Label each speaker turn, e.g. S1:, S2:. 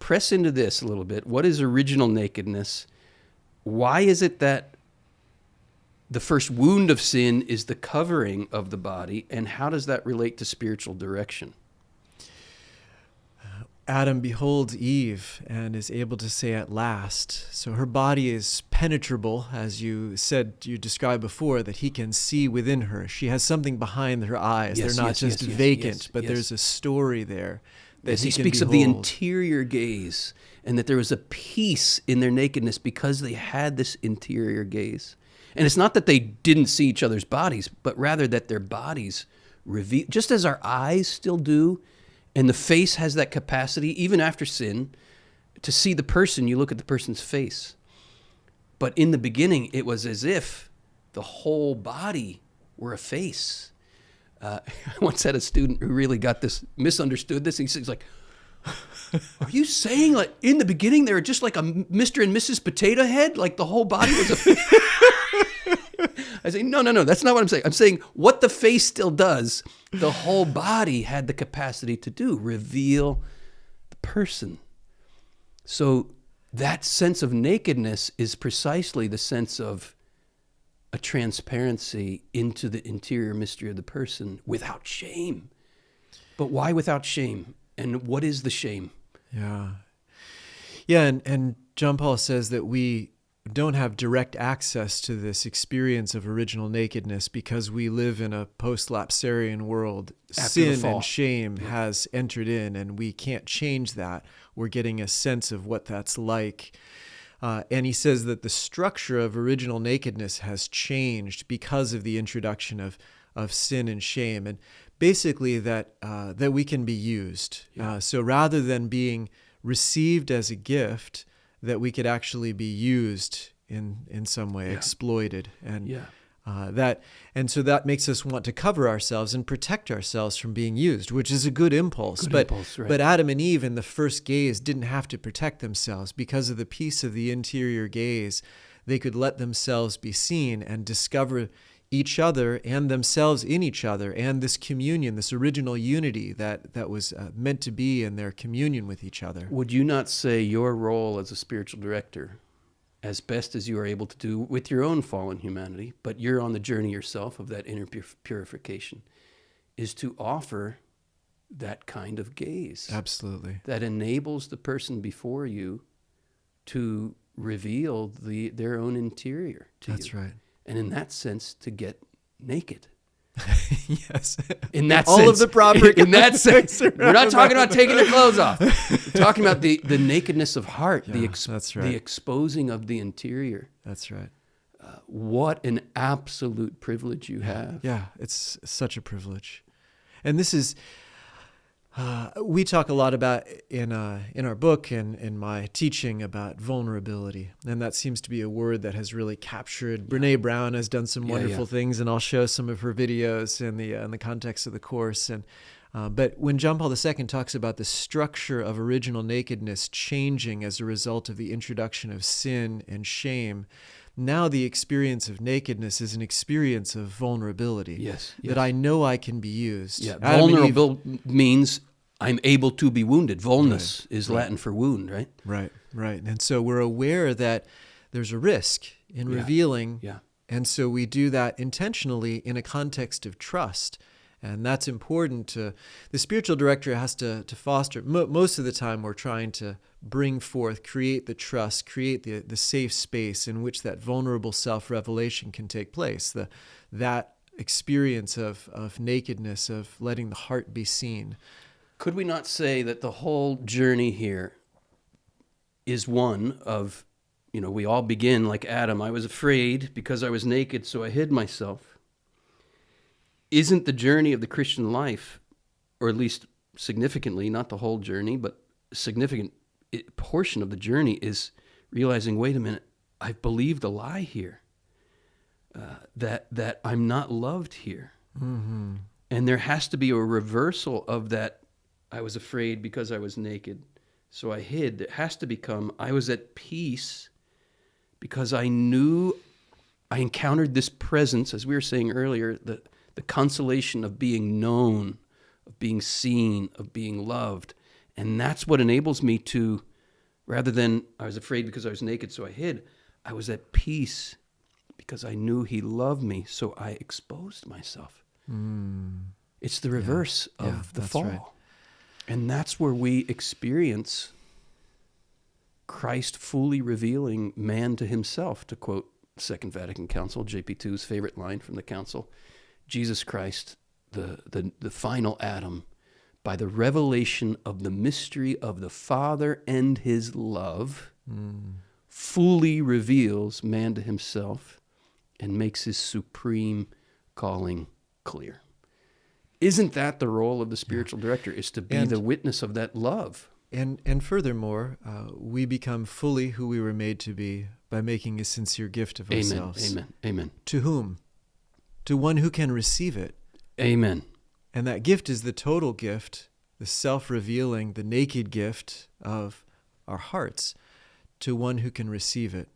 S1: press into this a little bit. What is original nakedness? Why is it that the first wound of sin is the covering of the body, and how does that relate to spiritual direction?
S2: Adam beholds Eve and is able to say at last. So her body is penetrable, as you described before, that he can see within her. She has something behind her eyes.
S1: Yes,
S2: They're not just vacant, but there's a story there that
S1: he
S2: can
S1: speaks of
S2: behold.
S1: the interior gaze, and that there was a peace in their nakedness because they had this interior gaze. And it's not that they didn't see each other's bodies, but rather that their bodies reveal, just as our eyes still do, and the face has that capacity, even after sin, to see the person. You look at the person's face. But in the beginning, it was as if the whole body were a face. I once had a student who really got this, misunderstood this. He's like, are you saying like in the beginning they were just like a Mr. and Mrs. Potato Head? Like the whole body was a face? I say, no, that's not what I'm saying. I'm saying what the face still does, the whole body had the capacity to do, reveal the person. So that sense of nakedness is precisely the sense of a transparency into the interior mystery of the person without shame. But why without shame? And what is the shame?
S2: Yeah, and John Paul says that we don't have direct access to this experience of original nakedness because we live in a post-lapsarian world. Sin and shame has entered in, and we can't change that. We're getting a sense of what that's like. And he says that the structure of original nakedness has changed because of the introduction of sin and shame, and basically that we can be used. So rather than being received as a gift, that we could actually be used in some way, exploited, and so that makes us want to cover ourselves and protect ourselves from being used, which is a good impulse. But Adam and Eve in the first gaze didn't have to protect themselves because of the peace of the interior gaze. They could let themselves be seen and discover each other and themselves in each other, and this communion, this original unity that was meant to be in their communion with each other.
S1: Would you not say your role as a spiritual director, as best as you are able to do with your own fallen humanity, but you're on the journey yourself of that inner purification, is to offer that kind of gaze?
S2: Absolutely.
S1: That enables the person before you to reveal their own interior to you.
S2: That's right.
S1: And in that sense, to get naked.
S2: Yes.
S1: In that
S2: all
S1: sense,
S2: of the proper
S1: in that sense, we're not talking about taking their clothes off. We're talking about the nakedness of heart,
S2: that's right.
S1: the exposing of the interior.
S2: That's right.
S1: What an absolute privilege you have.
S2: Yeah, it's such a privilege. And this is, we talk a lot about in our book and in my teaching about vulnerability. And that seems to be a word that has really captured. Brene Brown has done some wonderful things, and I'll show some of her videos in the context of the course. And but when John Paul II talks about the structure of original nakedness changing as a result of the introduction of sin and shame, now the experience of nakedness is an experience of vulnerability.
S1: Yes.
S2: That I know I can be used.
S1: Yeah. Vulnerable means I'm able to be wounded. Vulnus is Latin for wound, right?
S2: Right. And so we're aware that there's a risk in revealing.
S1: Yeah.
S2: And so we do that intentionally in a context of trust. And that's important to, the spiritual director has to foster. Most of the time we're trying to bring forth, create the trust, create the safe space in which that vulnerable self-revelation can take place. That experience of nakedness, of letting the heart be seen.
S1: Could we not say that the whole journey here is one of, we all begin like Adam. I was afraid because I was naked, so I hid myself. Isn't the journey of the Christian life, or at least significantly, not the whole journey, but a significant portion of the journey is realizing, wait a minute, I've believed a lie here, that I'm not loved here.
S2: Mm-hmm.
S1: And there has to be a reversal of that. I was afraid because I was naked, so I hid. It has to become, I was at peace because I knew I encountered this presence, as we were saying earlier, the consolation of being known, of being seen, of being loved. And that's what enables me to Rather than I was afraid because I was naked, so I hid, I was at peace because I knew he loved me, so I exposed myself. It's the reverse of the fall. Right. And that's where we experience Christ fully revealing man to himself, to quote Second Vatican Council, JP2's favorite line from the council. Jesus Christ, the final Adam, by the revelation of the mystery of the Father and his love, fully reveals man to himself and makes his supreme calling clear. Isn't that the role of the spiritual director, is to be the witness of that love?
S2: And furthermore, we become fully who we were made to be by making a sincere gift of ourselves.
S1: Amen.
S2: To whom? To one who can receive it.
S1: Amen.
S2: And that gift is the total gift, the self-revealing, the naked gift of our hearts, to one who can receive it.